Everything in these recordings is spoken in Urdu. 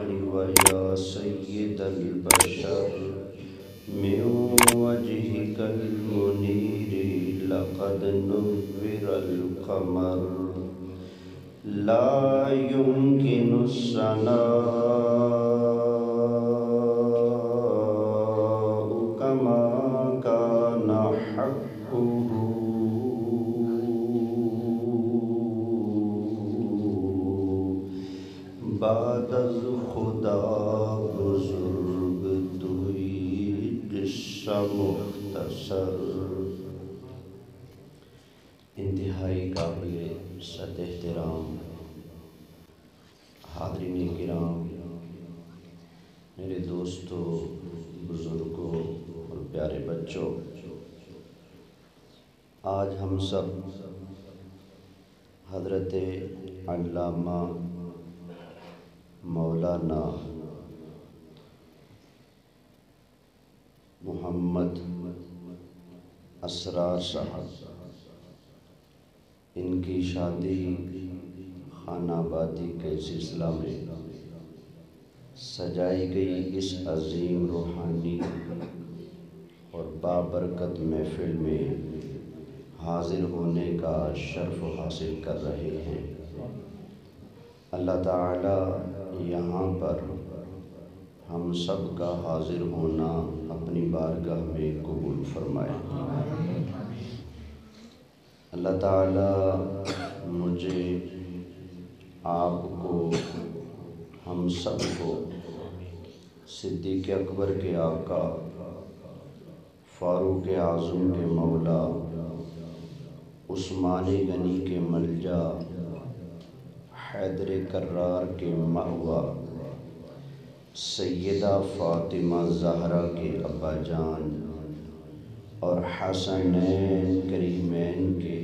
ويا سيد البشر من وجهك المنير لقد نور القمر لا يمكن الثناء كما كان حقه بعد از خدا بزرگ توی قصہ مختصر۔ انتہائی قابل صد احترام حاضرین کرام، میرے دوستوں، بزرگوں اور پیارے بچوں، آج ہم سب حضرت علامہ مولانا محمد اسرار صاحب، ان کی شادی خانہ آبادی کے سلسلہ میں سجائی گئی اس عظیم روحانی اور بابرکت محفل میں حاضر ہونے کا شرف حاصل کر رہے ہیں۔ اللہ تعالی یہاں پر ہم سب کا حاضر ہونا اپنی بارگاہ میں قبول فرمائے۔ اللہ تعالی مجھے، آپ کو، ہم سب کو صدیق اکبر کے آقا، فاروق اعظم کے مولا، عثمان غنی کے ملجا، حیدر کرار کے مأویٰ، سیدہ فاطمہ زہرا کے ابا جان اور حسنین کریمین کے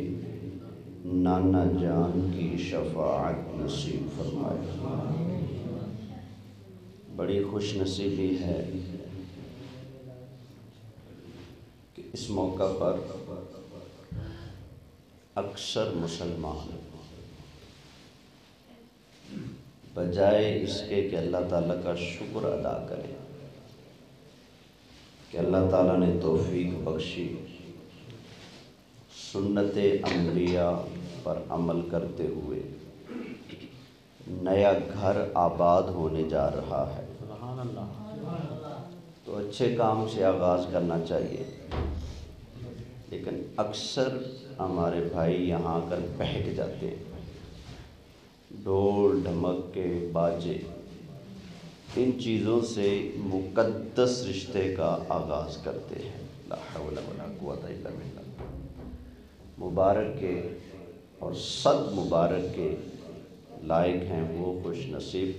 نانا جان کی شفاعت نصیب فرمائے۔ بڑی خوش نصیبی ہے کہ اس موقع پر اکثر مسلمان بجائے اس کے کہ اللہ تعالیٰ کا شکر ادا کریں کہ اللہ تعالیٰ نے توفیق بخشی، سنت انبیاء پر عمل کرتے ہوئے نیا گھر آباد ہونے جا رہا ہے، تو اچھے کام سے آغاز کرنا چاہیے، لیکن اکثر ہمارے بھائی یہاں آ کر بہک جاتے ہیں۔ ڈھول ڈھمک کے باجے، ان چیزوں سے مقدس رشتے کا آغاز کرتے ہیں۔ لا حول ولا قوت الا باللہ۔ مبارک کے اور صد مبارک کے لائق ہیں وہ خوش نصیب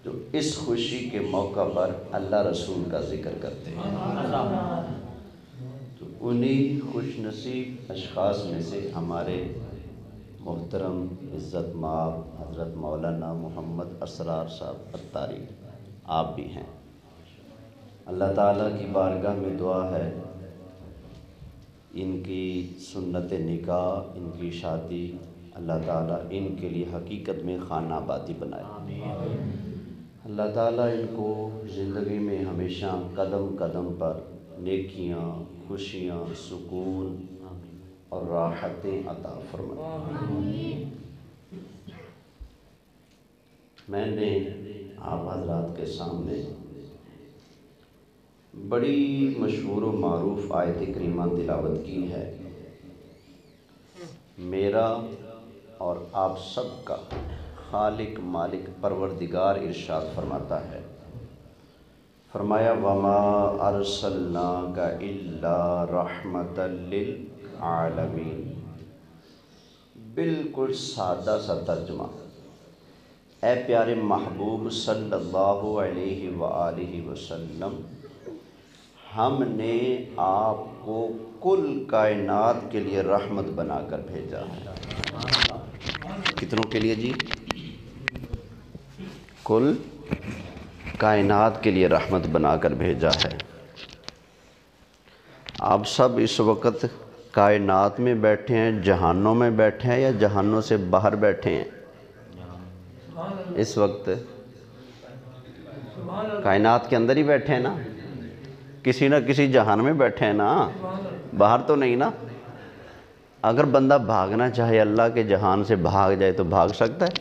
جو اس خوشی کے موقع پر اللہ رسول کا ذکر کرتے ہیں۔ تو انہی خوش نصیب اشخاص میں سے ہمارے محترم عزت مآب حضرت مولانا محمد اسرار صاحب اتاری آپ بھی ہیں۔ اللہ تعالیٰ کی بارگاہ میں دعا ہے ان کی سنت نکاح، ان کی شادی، اللہ تعالیٰ ان کے لیے حقیقت میں خانہ آبادی بنائے۔ اللہ تعالیٰ ان کو زندگی میں ہمیشہ قدم قدم پر نیکیاں، خوشیاں، سکون اور راحتیں عطا فرمائے۔ میں نے آپ حضرات کے سامنے بڑی مشہور و معروف آیت کریمہ تلاوت کی ہے۔ میرا اور آپ سب کا خالق مالک پروردگار ارشاد فرماتا ہے، فرمایا وَمَا أَرْسَلْنَاكَ إِلَّا رَحْمَةً لِلْعَالَمِينَ۔ بالکل سادہ سا ترجمہ، اے پیارے محبوب صلی اللہ علیہ وآلہ وسلم، ہم نے آپ کو کل کائنات کے لیے رحمت بنا کر بھیجا ہے۔ کتنوں کے لیے جی؟ کل کائنات کے لیے رحمت بنا کر بھیجا ہے۔ آپ سب اس وقت کائنات میں بیٹھے ہیں، جہانوں میں بیٹھے ہیں یا جہانوں سے باہر بیٹھے ہیں؟ اس وقت کائنات کے اندر ہی بیٹھے ہیں نا، کسی نہ کسی جہان میں بیٹھے ہیں نا، باہر تو نہیں نا۔ اگر بندہ بھاگنا چاہے اللہ کے جہان سے بھاگ جائے تو بھاگ سکتا ہے؟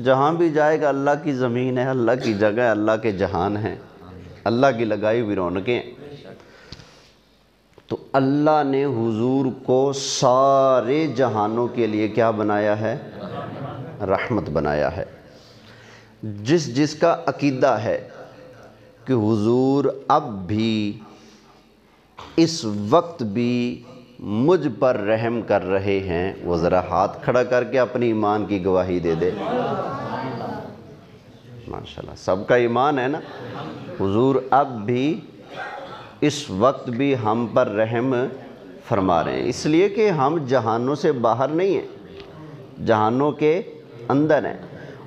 جہاں بھی جائے گا اللہ کی زمین ہے، اللہ کی جگہ ہے، اللہ کے جہان ہے، اللہ کی لگائی ہوئی رونقیں۔ تو اللہ نے حضور کو سارے جہانوں کے لیے کیا بنایا ہے؟ رحمت بنایا ہے۔ جس کا عقیدہ ہے کہ حضور اب بھی اس وقت بھی مجھ پر رحم کر رہے ہیں، وہ ذرا ہاتھ کھڑا کر کے اپنی ایمان کی گواہی دے دے۔ ماشاءاللہ سب کا ایمان ہے نا، حضور اب بھی اس وقت بھی ہم پر رحم فرما رہے ہیں، اس لیے کہ ہم جہانوں سے باہر نہیں ہیں، جہانوں کے اندر ہیں،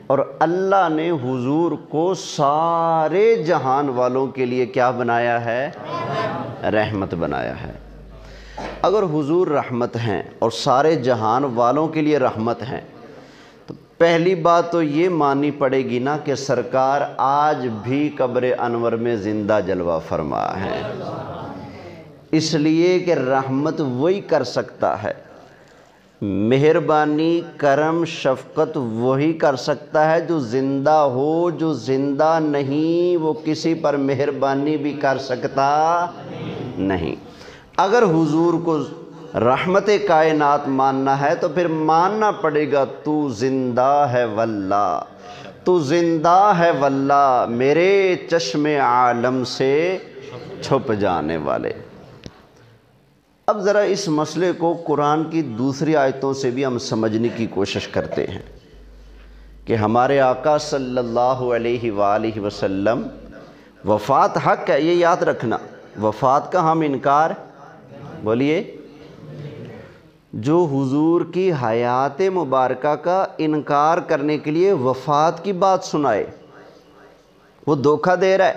اور اللہ نے حضور کو سارے جہان والوں کے لیے کیا بنایا ہے؟ رحمت بنایا ہے۔ اگر حضور رحمت ہیں اور سارے جہان والوں کے لیے رحمت ہیں تو پہلی بات تو یہ ماننی پڑے گی نا کہ سرکار آج بھی قبر انور میں زندہ جلوہ فرما ہے، اس لیے کہ رحمت وہی کر سکتا ہے، مہربانی کرم شفقت وہی کر سکتا ہے جو زندہ ہو، جو زندہ نہیں وہ کسی پر مہربانی بھی کر سکتا نہیں۔ اگر حضور کو رحمت کائنات ماننا ہے تو پھر ماننا پڑے گا تو زندہ ہے واللہ، تو زندہ ہے واللہ میرے چشم عالم سے چھپ جانے والے۔ اب ذرا اس مسئلے کو قرآن کی دوسری آیتوں سے بھی ہم سمجھنے کی کوشش کرتے ہیں کہ ہمارے آقا صلی اللہ علیہ وآلہ وسلم وفات حق ہے، یہ یاد رکھنا، وفات کا ہم انکار، بولیے، جو حضور کی حیات مبارکہ کا انکار کرنے کے لیے وفات کی بات سنائے وہ دھوکہ دے رہا ہے۔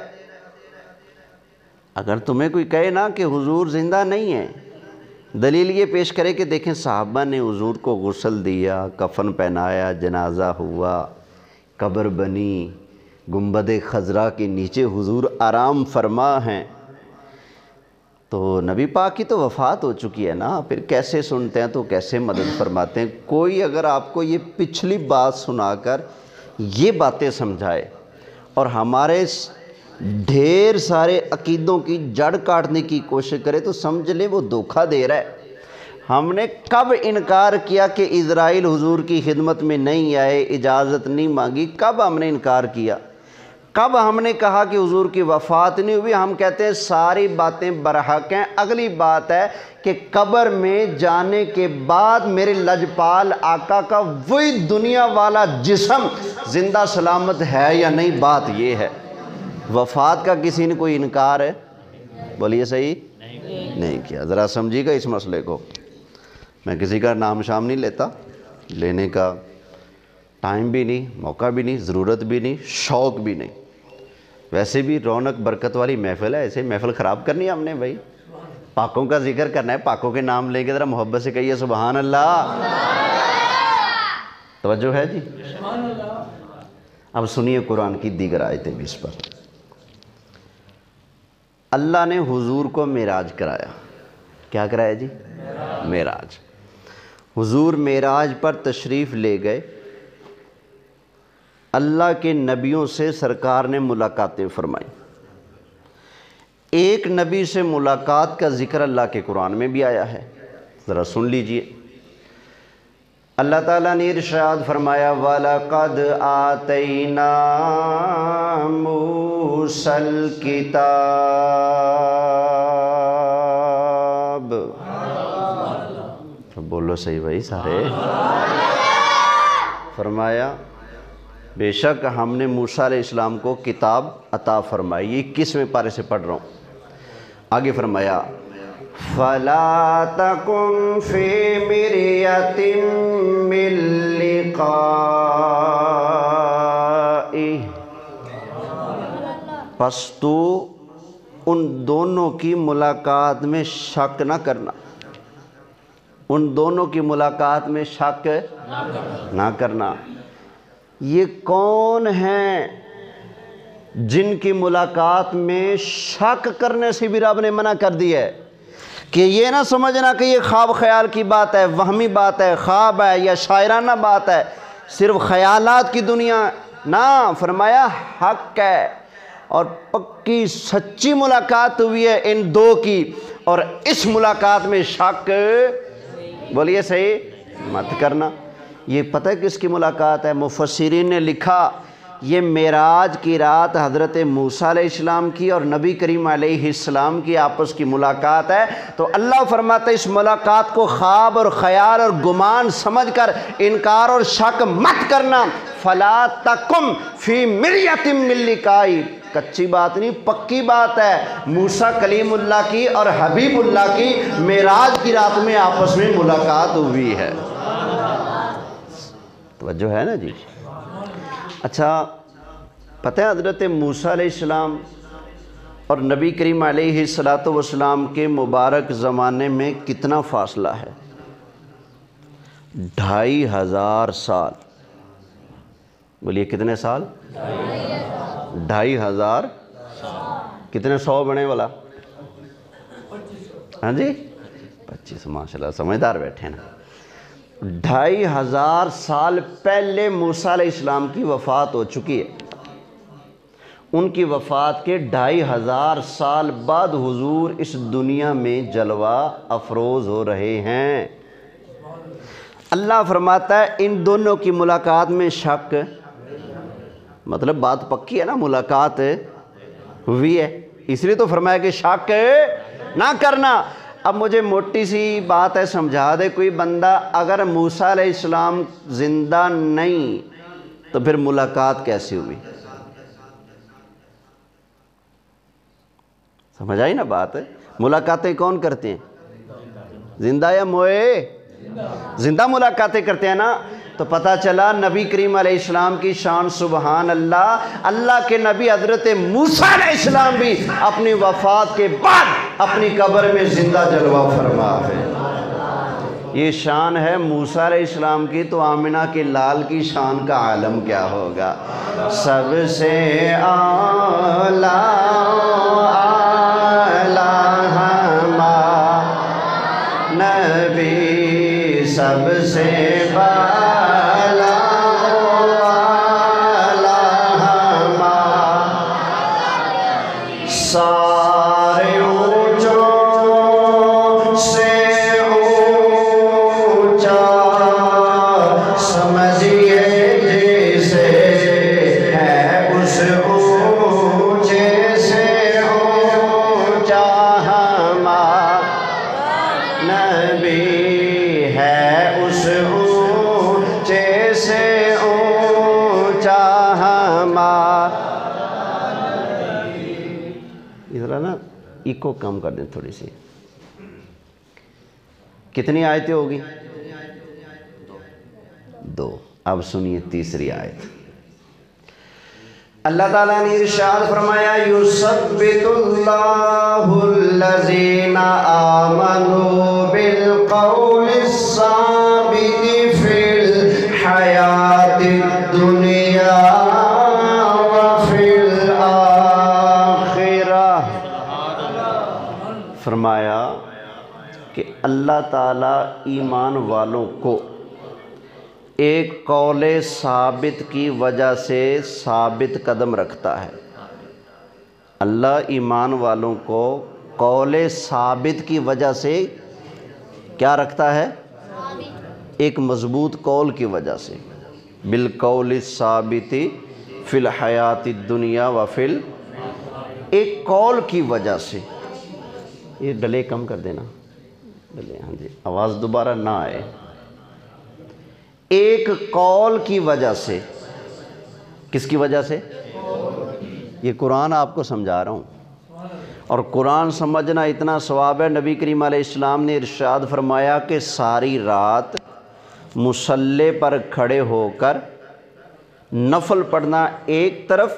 اگر تمہیں کوئی کہے نا کہ حضور زندہ نہیں ہے، دلیل یہ پیش کرے کہ دیکھیں صحابہ نے حضور کو غسل دیا، کفن پہنایا، جنازہ ہوا، قبر بنی، گنبد خضرا کے نیچے حضور آرام فرما ہیں، تو نبی پاک کی تو وفات ہو چکی ہے نا، پھر کیسے سنتے ہیں تو کیسے مدد فرماتے ہیں؟ کوئی اگر آپ کو یہ پچھلی بات سنا کر یہ باتیں سمجھائے اور ہمارے ڈھیر سارے عقیدوں کی جڑ کاٹنے کی کوشش کرے تو سمجھ لیں وہ دھوکہ دے رہا ہے۔ ہم نے کب انکار کیا کہ اسرائیل حضور کی خدمت میں نہیں آئے، اجازت نہیں مانگی؟ کب ہم نے انکار کیا؟ کب ہم نے کہا کہ حضور کی وفات نہیں ہوئی؟ ہم کہتے ہیں ساری باتیں برحق ہیں، اگلی بات ہے کہ قبر میں جانے کے بعد میرے لجپال آقا کا وہی دنیا والا جسم زندہ سلامت ہے یا نہیں، بات یہ ہے۔ وفات کا کسی نے کوئی انکار ہے؟ بولیے صحیح نہیں کیا۔ ذرا سمجھیے گا اس مسئلے کو، میں کسی کا نام شام نہیں لیتا، لینے کا ٹائم بھی نہیں، موقع بھی نہیں، ضرورت بھی نہیں، شوق بھی نہیں۔ ویسے بھی رونق برکت والی محفل ہے، ایسے محفل خراب کرنی ہے ہم نے بھائی، پاکوں کا ذکر کرنا ہے، پاکوں کے نام لے کے ذرا محبت سے کہیے سبحان اللہ۔ توجہ ہے جی؟ اب سنیے قرآن کی دیگر آیتیں بھی اس پر۔ اللہ نے حضور کو معراج کرایا، کیا کرایا جی؟ معراج۔ حضور معراج پر تشریف لے گئے، اللہ کے نبیوں سے سرکار نے ملاقاتیں فرمائیں۔ ایک نبی سے ملاقات کا ذکر اللہ کے قرآن میں بھی آیا ہے، ذرا سن لیجئے۔ اللہ تعالیٰ نے ارشاد فرمایا وَلَقَدْ آتَيْنَا مُوسَى الْكِتَابَ، بولو صحیح بھائی سارے، فرمایا بے شک ہم نے موسیٰ علیہ السلام کو کتاب عطا فرمائی۔ یہ 21ویں پارے سے پڑھ رہا ہوں، آگے فرمایا فَلَا تَكُنْ فِي مِرْيَةٍ مِّن لِقَائِهِ، پس تو ان دونوں کی ملاقات میں شک نہ کرنا، ان دونوں کی ملاقات میں شک نہ کرنا۔ یہ کون ہیں جن کی ملاقات میں شک کرنے سے بھی رب نے منع کر دیا ہے کہ یہ نہ سمجھنا کہ یہ خواب خیال کی بات ہے، وہمی بات ہے، خواب ہے یا شاعرانہ بات ہے، صرف خیالات کی دنیا نہ، فرمایا حق ہے اور پکی سچی ملاقات ہوئی ہے ان دو کی، اور اس ملاقات میں شک بولیے صحیح مت کرنا۔ یہ پتہ ہے کس کی ملاقات ہے؟ مفسرین نے لکھا یہ معراج کی رات حضرت موسیٰ علیہ السلام کی اور نبی کریم علیہ السلام کی آپس کی ملاقات ہے۔ تو اللہ فرماتا ہے اس ملاقات کو خواب اور خیال اور گمان سمجھ کر انکار اور شک مت کرنا۔ فَلَا تَكُمْ فِي مِرْيَةٍ مِّن لِقَائِهِ، کچی بات نہیں، پکی بات ہے۔ موسیٰ کلیم اللہ کی اور حبیب اللہ کی معراج کی رات میں آپس میں ملاقات ہوئی ہے۔ توجہ ہے نا جی؟ اچھا پتہ ہے حضرت موسیٰ علیہ السلام اور نبی کریم علیہ السلام کے مبارک زمانے میں کتنا فاصلہ ہے؟ 2500 سال۔ بولیے کتنے سال؟ 2500 کتنے 100 بنے والا؟ ہاں جی 25، ماشاءاللہ سمجھدار بیٹھے نا۔ 2500 سال پہلے موسیٰ علیہ السلام کی وفات ہو چکی ہے۔ ان کی وفات کے 2500 سال بعد حضور اس دنیا میں جلوہ افروز ہو رہے ہیں۔ اللہ فرماتا ہے ان دونوں کی ملاقات میں شک، مطلب بات پکی ہے نا، ملاقات ہوئی ہے، اس لیے تو فرمایا کہ شک نہ کرنا۔ اب مجھے موٹی سی بات ہے، سمجھا دے کوئی بندہ، اگر موسیٰ علیہ السلام زندہ نہیں تو پھر ملاقات کیسی ہوئی؟ سمجھ آئی نا بات ہے؟ ملاقاتیں کون کرتے ہیں؟ زندہ یا موئے؟ زندہ ملاقاتیں کرتے ہیں نا۔ تو پتہ چلا نبی کریم علیہ السلام کی شان سبحان اللہ، اللہ کے نبی حضرت موسیٰ علیہ السلام بھی اپنی وفات کے بعد اپنی قبر میں زندہ جلوہ فرما ہے۔ یہ شان ہے موسیٰ علیہ السلام کی، تو آمنہ کے لال کی شان کا عالم کیا ہوگا؟ سب سے اعلیٰ نبی، سب سے بالا سارے اونچوں سے اونچا، سمجھیے جیسے ہے اس اونچے سے اونچا ہمارا نبی ہے، اس اونچے سے اونچا ہمارا۔ ذرا نا ایکو کم کر دیں تھوڑی سی۔ کتنی آیتیں ہوگی؟ 2۔ اب سنیے تیسری آیت۔ اللہ تعالیٰ نے ارشاد فرمایا یثبت اللہ الذین آمنوا بالقول الثابت فی الحیاۃ الدنیا وفی الآخرہ۔ فرمایا کہ اللہ تعالیٰ ایمان والوں کو ایک قول ثابت کی وجہ سے ثابت قدم رکھتا ہے۔ اللہ ایمان والوں کو قول ثابت کی وجہ سے کیا رکھتا ہے؟ ایک مضبوط قول کی وجہ سے، بالقول الثابت فی الحیات الدنیا وفی ایک قول کی وجہ سے۔ یہ ڈلے کم کر دینا، ڈلے، ہاں جی، آواز دوبارہ نہ آئے۔ ایک قول کی وجہ سے، کس کی وجہ سے؟ یہ قرآن آپ کو سمجھا رہا ہوں، اور قرآن سمجھنا اتنا ثواب ہے۔ نبی کریم علیہ السلام نے ارشاد فرمایا کہ ساری رات مصلی پر کھڑے ہو کر نفل پڑھنا ایک طرف،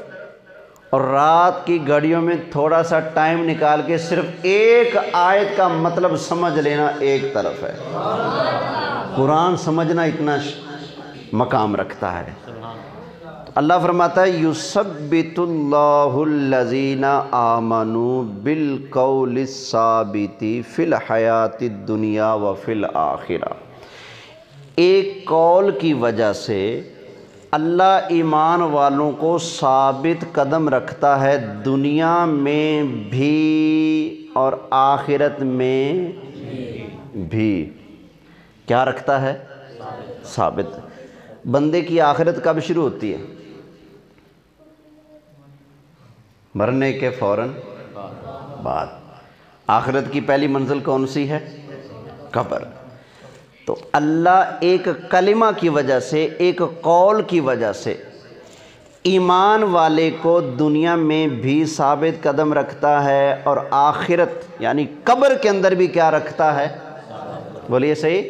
اور رات کی گھڑیوں میں تھوڑا سا ٹائم نکال کے صرف ایک آیت کا مطلب سمجھ لینا ایک طرف ہے۔ قرآن سمجھنا اتنا مقام رکھتا ہے۔ اللہ فرماتا ہے یثبت اللہ الذین آمنوا بالقول الثابت فی الحیاۃ الدنیا وفی الآخرہ۔ ایک قول کی وجہ سے اللہ ایمان والوں کو ثابت قدم رکھتا ہے، دنیا میں بھی اور آخرت میں بھی۔ کیا رکھتا ہے؟ ثابت۔ بندے کی آخرت کب شروع ہوتی ہے؟ مرنے کے فوراً بعد۔ آخرت کی پہلی منزل کون سی ہے؟ قبر۔ تو اللہ ایک کلمہ کی وجہ سے، ایک قول کی وجہ سے ایمان والے کو دنیا میں بھی ثابت قدم رکھتا ہے، اور آخرت یعنی قبر کے اندر بھی کیا رکھتا ہے؟ بولیے صحیح،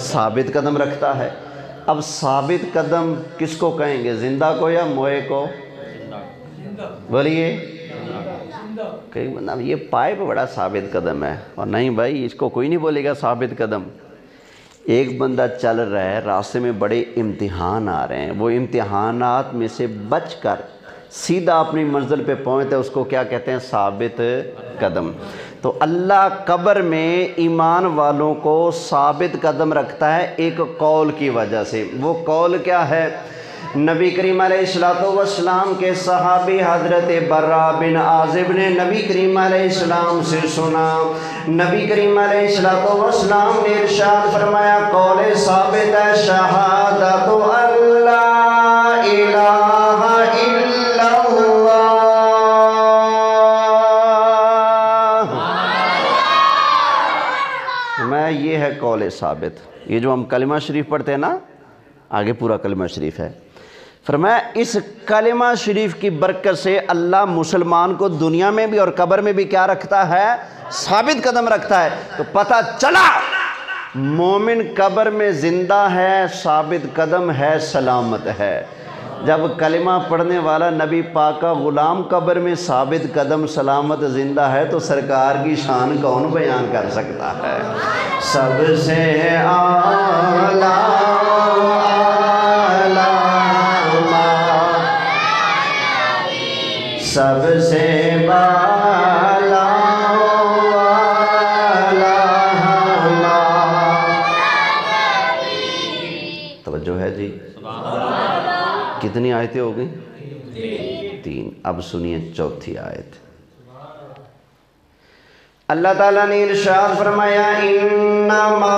ثابت قدم رکھتا ہے۔ اب ثابت قدم کس کو کہیں گے؟ زندہ کو یا موئے کو؟ بولیے۔ کئی بندہ یہ پائپ بڑا ثابت قدم ہے، اور نہیں بھائی اس کو کوئی نہیں بولے گا ثابت قدم۔ ایک بندہ چل رہا ہے، راستے میں بڑے امتحان آ رہے ہیں، وہ امتحانات میں سے بچ کر سیدھا اپنی منزل پہ پہنچتا ہے، اس کو کیا کہتے ہیں؟ ثابت قدم۔ تو اللہ قبر میں ایمان والوں کو ثابت قدم رکھتا ہے ایک قول کی وجہ سے۔ وہ قول کیا ہے؟ نبی کریم علیہ السلام کے صحابی حضرت برا بن عازب نے نبی کریم علیہ السلام سے سنا، نبی کریم علیہ السلام نے ارشاد فرمایا، قول ثابت ہے، شہادت اللہ الہ الا اللہ۔ میں یہ ہے قول ثابت۔ یہ جو ہم کلمہ شریف پڑھتے ہیں نا، آگے پورا کلمہ شریف ہے، فرمایا اس کلمہ شریف کی برکت سے اللہ مسلمان کو دنیا میں بھی اور قبر میں بھی کیا رکھتا ہے؟ ثابت قدم رکھتا ہے۔ تو پتہ چلا مومن قبر میں زندہ ہے، ثابت قدم ہے، سلامت ہے۔ جب کلمہ پڑھنے والا نبی پاک کا غلام قبر میں ثابت قدم سلامت زندہ ہے، تو سرکار کی شان کون بیان کر سکتا ہے؟ سب سے اعلیٰ سب سے بالا والا، توجہ ہے جی؟ کتنی آیتیں ہو گئیں؟ 3۔ اب سنیے چوتھی آیت۔ اللہ تعالیٰ نے ارشاد فرمایا، انما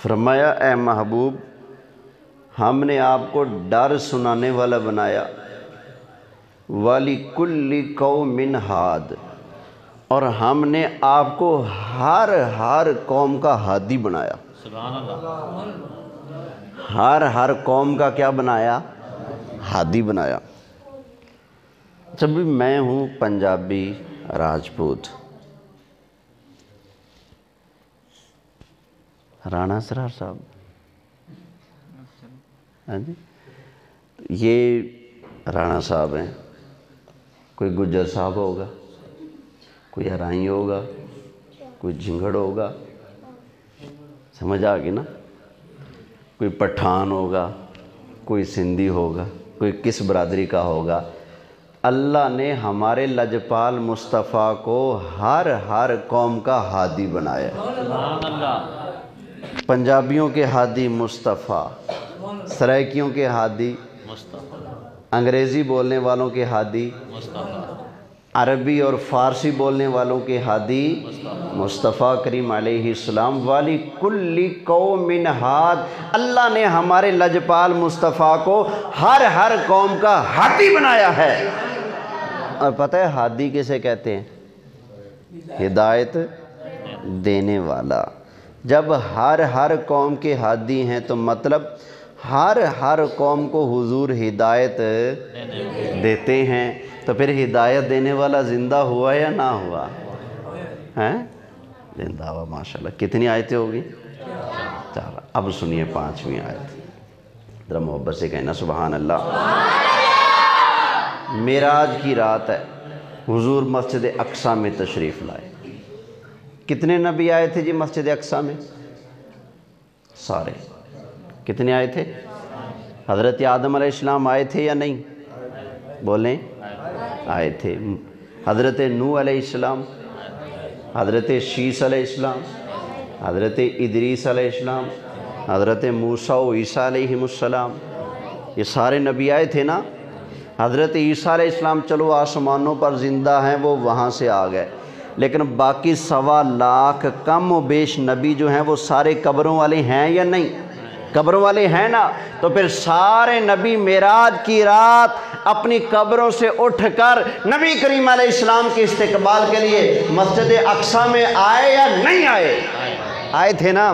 فرمایا اے محبوب، ہم نے آپ کو ڈر سنانے والا بنایا، وَلِكُلِّ قَوْمٍ ہاد، اور ہم نے آپ کو ہر قوم کا ہادی بنایا۔ سبحان اللہ۔ ہر قوم کا کیا بنایا؟ ہادی بنایا۔ جب بھی میں ہوں پنجابی راجپوت، رانا اسرار صاحب، ہاں جی، یہ رانا صاحب ہیں، کوئی گجر صاحب ہوگا، کوئی ہرائی ہوگا، کوئی جھنگڑ ہوگا، سمجھ آ گئی نا، کوئی پٹھان ہوگا، کوئی سندھی ہوگا، کوئی کس برادری کا ہوگا۔ اللہ نے ہمارے لجپال مصطفیٰ کو ہر قوم کا ہادی بنایا۔ سبحان اللہ۔ پنجابیوں کے ہادی مصطفیٰ، سرائکیوں کے ہادی مصطفیٰ، انگریزی بولنے والوں کے ہادی مصطفیٰ، عربی اور فارسی بولنے والوں کے ہادی مصطفیٰ کریم علیہ السلام۔ وَلِكُلِّ قَوْمٍ ہاد، اللہ نے ہمارے لجپال مصطفیٰ کو ہر قوم کا ہادی بنایا ہے۔ اور پتہ ہے ہادی کسے کہتے ہیں؟ ہدایت دینے والا۔ جب ہر قوم کے ہادی ہیں تو مطلب ہر قوم کو حضور ہدایت دیتے ہیں، تو پھر ہدایت دینے والا زندہ ہوا یا نہ ہوا؟ ہیں؟ زندہ ہوا، ماشاءاللہ۔ کتنی آیتیں ہوگی؟ 4۔ اب سنیے 5ویں آیت۔ ذرا محبت سے کہنا سبحان اللہ۔ معراج کی رات ہے، حضور مسجد اقصی میں تشریف لائے۔ کتنے نبی آئے تھے جی مسجد اقصی میں؟ سارے۔ کتنے آئے تھے؟ حضرت آدم علیہ السلام آئے تھے یا نہیں؟ بولیں، آئے تھے۔ حضرت نوح علیہ السلام، حضرت شیس علیہ السلام، حضرت ادریس علیہ السلام، حضرت موسیٰ و عیسیٰ علیہ السلام، یہ سارے نبی آئے تھے نا۔ حضرت عیسیٰ علیہ السلام چلو آسمانوں پر زندہ ہیں، وہ وہاں سے آ گئے، لیکن باقی 1.25 لاکھ کم و بیش نبی جو ہیں وہ سارے قبروں والے ہیں یا نہیں؟ قبروں والے ہیں نا۔ تو پھر سارے نبی معراج کی رات اپنی قبروں سے اٹھ کر نبی کریم علیہ السلام کے استقبال کے لیے مسجد اقصی میں آئے یا نہیں آئے؟ آئے تھے نا۔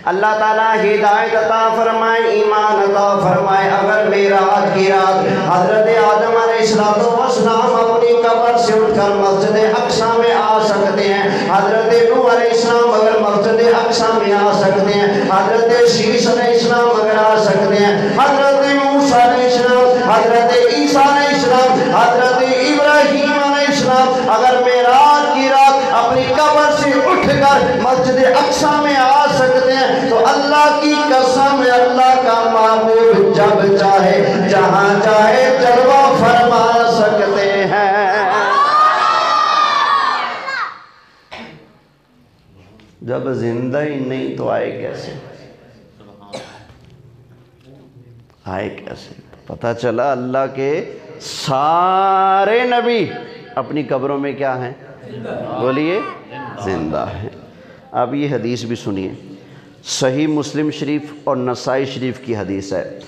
اللہ تعالیٰ ہدایت عطا فرمائے، ایمان عطا فرمائے۔ اگر معراج کی رات حضرت آدم علیہ السلام اپنی قبر سے اٹھ کر مسجد اقصی میں آ سکتے ہیں، حضرت نوح علیہ السلام اگر مسجد اقصی میں آ سکتے ہیں، حضرت شیس علیہ السلام اگر آ سکتے ہیں، حضرت موسیٰ علیہ السلام، حضرت عیسیٰ علیہ السلام، حضرت ابراہیم علیہ السلام اگر معراج کی رات اپنی قبر سے اٹھ کر مسجد اقصی میں آ سکتے ہیں، تو اللہ کی قسم اللہ کا محبوب جب چاہے جہاں چاہے جلوہ فرما سکتے ہیں۔ جب زندہ ہی نہیں تو آئے کیسے؟ آئے کیسے؟ پتہ چلا اللہ کے سارے نبی اپنی قبروں میں کیا ہیں؟ بولیے، زندہ ہیں۔ اب یہ حدیث بھی سنیے، صحیح مسلم شریف اور نسائی شریف کی حدیث ہے۔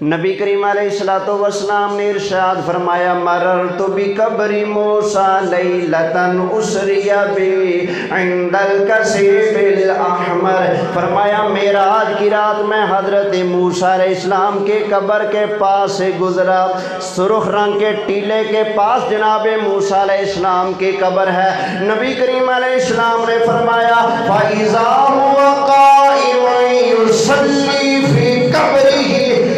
نبی کریم علیہ السلام نے ارشاد فرمایا، مررت بقبر موسیٰ لیلتاً اسری بی عند الکثیب الاحمر۔ فرمایا معراج کی رات میں حضرت موسیٰ علیہ السلام کے قبر کے پاس سے گزرا، سرخ رنگ کے ٹیلے کے پاس جناب موسیٰ علیہ السلام کی قبر ہے۔ نبی کریم علیہ السلام نے فرمایا، فَإِذَا هُوَ قَائِمٌ يُصَلِّي فِي قَبْرِهِ،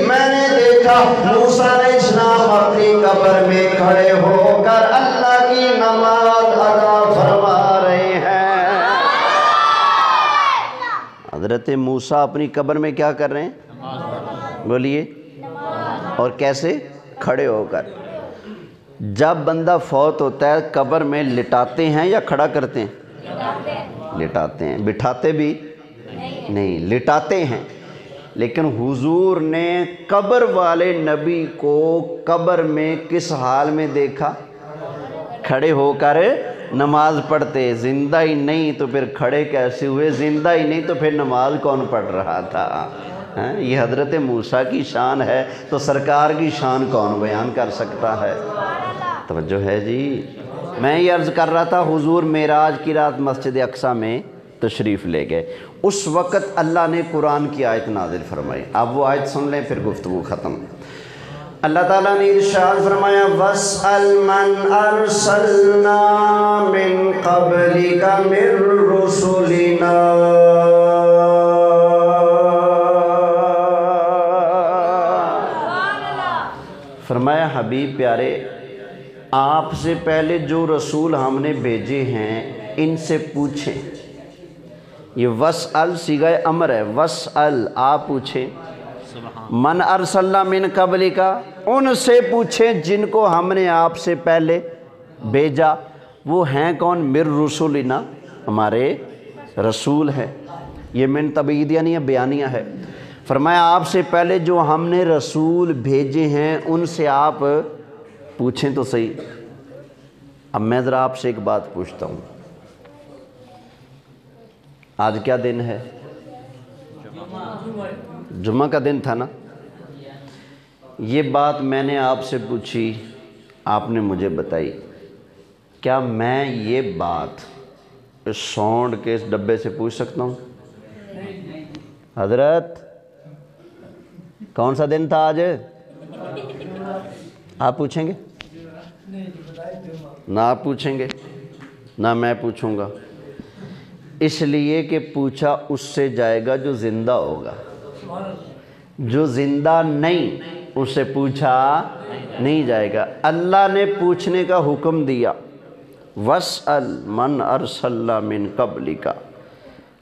میں نے دیکھا موسیٰ علیہ السلام اپنی قبر میں کھڑے ہو کر اللہ کی نماز ادا فرما رہے ہیں۔ حضرت موسیٰ اپنی قبر میں کیا کر رہے ہیں؟ بولیے، اور کیسے؟ کھڑے ہو کر۔ جب بندہ فوت ہوتا ہے قبر میں لٹاتے ہیں یا کھڑا کرتے ہیں؟ لٹاتے ہیں۔ بٹھاتے بھی نہیں، لٹاتے ہیں۔ لیکن حضور نے قبر والے نبی کو قبر میں کس حال میں دیکھا؟ کھڑے ہو کر نماز پڑھتے۔ زندہ ہی نہیں تو پھر کھڑے کیسے ہوئے؟ زندہ ہی نہیں تو پھر نماز کون پڑھ رہا تھا؟ یہ حضرت موسیٰ کی شان ہے تو سرکار کی شان کون بیان کر سکتا ہے؟ توجہ ہے جی۔ میں یہ عرض کر رہا تھا، حضور معراج کی رات مسجد اقصی میں تشریف لے گئے۔ اس وقت اللہ نے قرآن کی آیت نازل فرمائی۔ اب وہ آیت سن لیں پھر گفتگو ختم۔ اللہ تعالیٰ نے ارشاد فرمایا، وَاسْأَلْ مَنْ أَرْسَلْنَا مِنْ قَبْلِكَ مِنْ رُسُلِنَا۔ فرمایا حبیب پیارے، آپ سے پہلے جو رسول ہم نے بھیجے ہیں ان سے پوچھیں۔ یہ وَاسْأَل صیغہ امر ہے، وَاسْأَل آپ پوچھیں، من ارسلنا من قبلک ان سے پوچھیں جن کو ہم نے آپ سے پہلے بھیجا۔ وہ ہیں کون؟ من رسولنا، ہمارے رسول ہیں۔ یہ من تبعیدیہ نہیں ہے، بیانیہ ہے۔ فرمایا آپ سے پہلے جو ہم نے رسول بھیجے ہیں ان سے آپ پوچھیں تو صحیح۔ اب میں ذرا آپ سے ایک بات پوچھتا ہوں، آج کیا دن ہے؟ جمعہ کا دن تھا نا۔ یہ بات میں نے آپ سے پوچھی، آپ نے مجھے بتائی، کیا میں یہ بات اس سونڈ کے اس ڈبے سے پوچھ سکتا ہوں؟ حضرت کون سا دن تھا آج؟ آپ پوچھیں گے؟ نہ آپ پوچھیں گے نہ میں پوچھوں گا، اس لیے کہ پوچھا اس سے جائے گا جو زندہ ہوگا۔ جو زندہ نہیں اسے پوچھا نہیں جائے گا۔ اللہ نے پوچھنے کا حکم دیا، وَاسْأَلْ مَنْ أَرْسَلْنَا مِنْ قَبْلِكَ،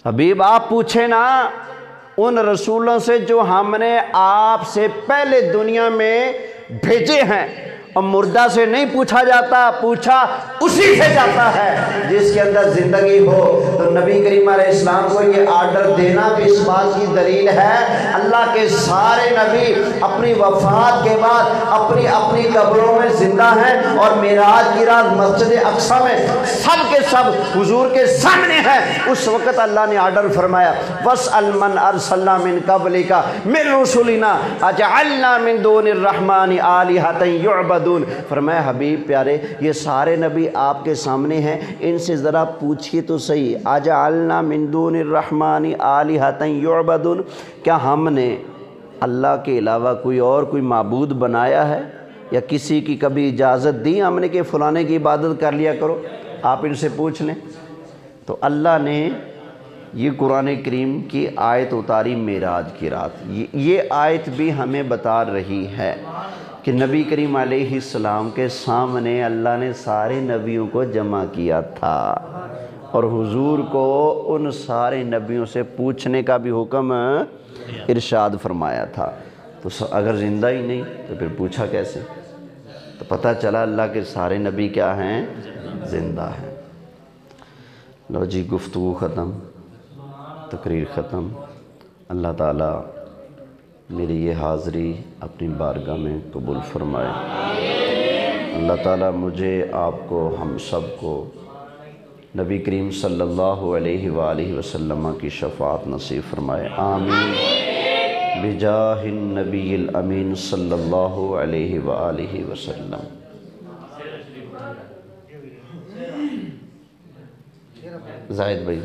حبیب آپ پوچھیں نا ان رسولوں سے جو ہم نے آپ سے پہلے دنیا میں بھیجے ہیں۔ اور مردہ سے نہیں پوچھا جاتا، پوچھا اسی سے جاتا ہے جس کے اندر زندگی ہو۔ تو نبی کریم علیہ السلام کو یہ آرڈر دینا بھی اس بات کی دلیل ہے اللہ کے سارے نبی اپنی وفات کے بعد اپنی اپنی قبروں میں زندہ ہیں، اور معراج کی رات مسجد اقصی میں سب کے سب حضور کے سامنے ہیں۔ اس وقت اللہ نے آرڈر فرمایا، وَاسْأَلْ مَنْ أَرْسَلْنَا مِنْ قَبْلِكَ مِنْ رُسُلِنَا أَجَعَلْنَا مِنْ دُونِ الرَّحْمَنِ آلِهَةً يُعْبَدُونَ۔ فرمایا حبیب پیارے یہ سارے نبی آپ کے سامنے ہیں، ان سے ذرا پوچھئے تو صحیح، اجعلنا من دون الرحمن آلہۃ یعبدون، کیا ہم نے اللہ کے علاوہ کوئی معبود بنایا ہے، یا کسی کی کبھی اجازت دی ہم نے کہ فلانے کی عبادت کر لیا کرو؟ آپ ان سے پوچھ لیں۔ تو اللہ نے یہ قرآن کریم کی آیت اتاری معراج کی رات۔ یہ آیت بھی ہمیں بتا رہی ہے کہ نبی کریم علیہ السلام کے سامنے اللہ نے سارے نبیوں کو جمع کیا تھا، اور حضور کو ان سارے نبیوں سے پوچھنے کا بھی حکم ارشاد فرمایا تھا۔ تو اگر زندہ ہی نہیں تو پھر پوچھا کیسے؟ تو پتہ چلا اللہ کے سارے نبی کیا ہیں؟ زندہ ہیں۔ لو جی گفتگو ختم، تقریر ختم۔ اللہ تعالیٰ میری یہ حاضری اپنی بارگاہ میں قبول فرمائے۔ اللہ تعالیٰ مجھے، آپ کو، ہم سب کو نبی کریم صلی اللہ علیہ وآلہ وسلم کی شفاعت نصیب فرمائے، آمین، بجاہ النبی الامین صلی اللہ علیہ وآلہ وسلم۔ زاہد بھائی